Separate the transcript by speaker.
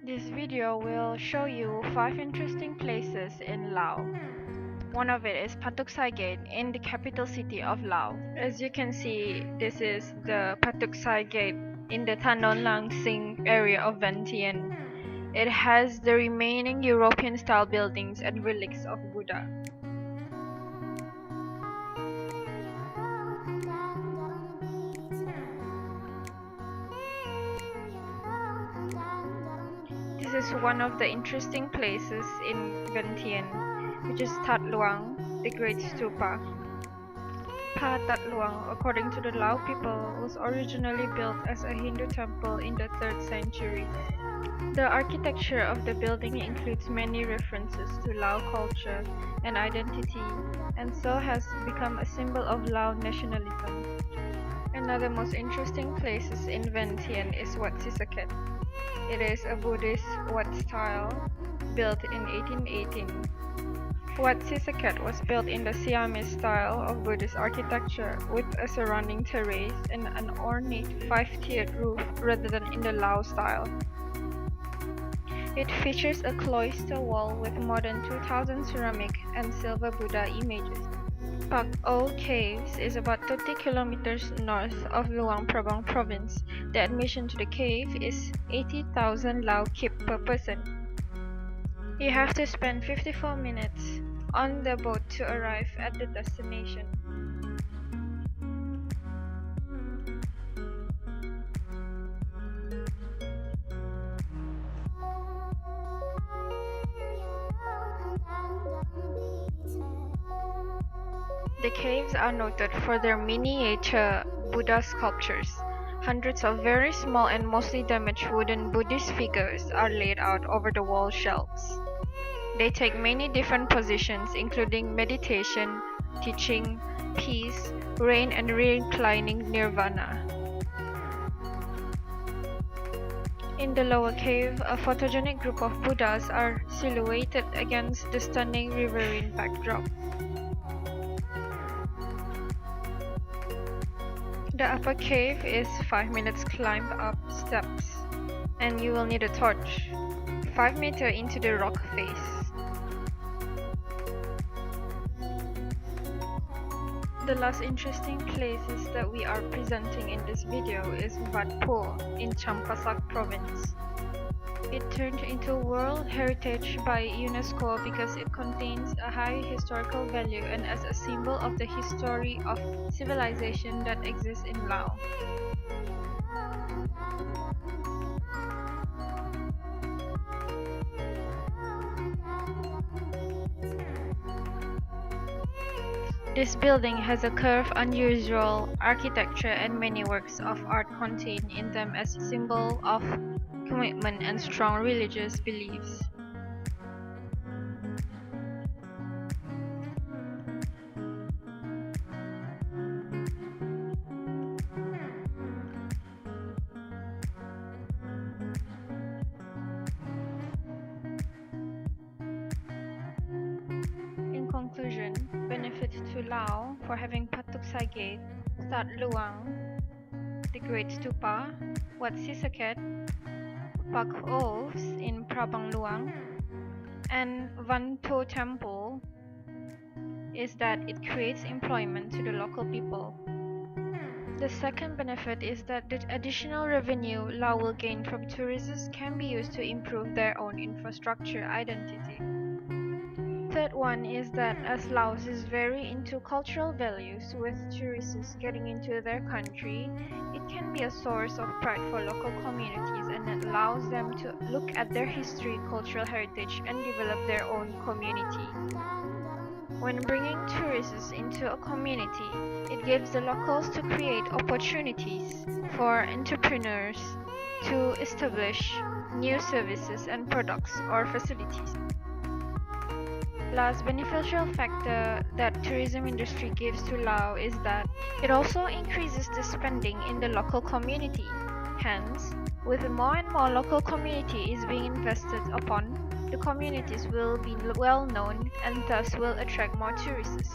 Speaker 1: This video will show you 5 interesting places in Laos. One of it is Patuk Gate in the capital city of Laos. As you can see, this is the Patuk Gate in the Thanon Lang Sing area of Vientiane. It has the remaining European-style buildings and relics of Buddha. This is one of the interesting places in Vientiane, which is Tat Luang, the Great Stupa. Pa Tat Luang, according to the Lao people, was originally built as a Hindu temple in the 3rd century. The architecture of the building includes many references to Lao culture and identity, and so has become a symbol of Lao nationalism. Another most interesting places in Vientiane is Wat Sisaket. It is a Buddhist Wat style built in 1818. Wat Sisaket was built in the Siamese style of Buddhist architecture with a surrounding terrace and an ornate 5-tiered roof rather than in the Lao style. It features a cloister wall with more than 2,000 ceramic and silver Buddha images. Pak O Caves is about 30 kilometers north of Luang Prabang province. The admission to the cave is 80,000 Lao kip per person. You have to spend 54 minutes on the boat to arrive at the destination. The caves are noted for their miniature Buddha sculptures. Hundreds of very small and mostly damaged wooden Buddhist figures are laid out over the wall shelves. They take many different positions including meditation, teaching, peace, rain and reclining nirvana. In the lower cave, a photogenic group of Buddhas are silhouetted against the stunning riverine backdrop. The upper cave is 5 minutes climb up steps, and you will need a torch, 5 meters into the rock face. The last interesting places that we are presenting in this video is Wat Po in Champasak province. It turned into World Heritage by UNESCO because it contains a high historical value and as a symbol of the history of civilization that exists in Laos. This building has a curved, unusual architecture and many works of art contained in them as a symbol of commitment and strong religious beliefs. In conclusion, benefits to Laos for having Patuk Gate, Tat Luang, the Great Stupa, Wat Sisaket, Pak Oves in Prabang Luang, and Van Po Temple is that it creates employment to the local people. The second benefit is that the additional revenue Laos will gain from tourists can be used to improve their own infrastructure identity. Third one is that as Laos is very into cultural values with tourists getting into their country, it can be a source of pride for local communities and it allows them to look at their history, cultural heritage and develop their own community. When bringing tourists into a community, it gives the locals to create opportunities for entrepreneurs to establish new services and products or facilities. Last beneficial factor that tourism industry gives to Laos is that it also increases the spending in the local community. Hence, with more and more local community is being invested upon, the communities will be well known and thus will attract more tourists.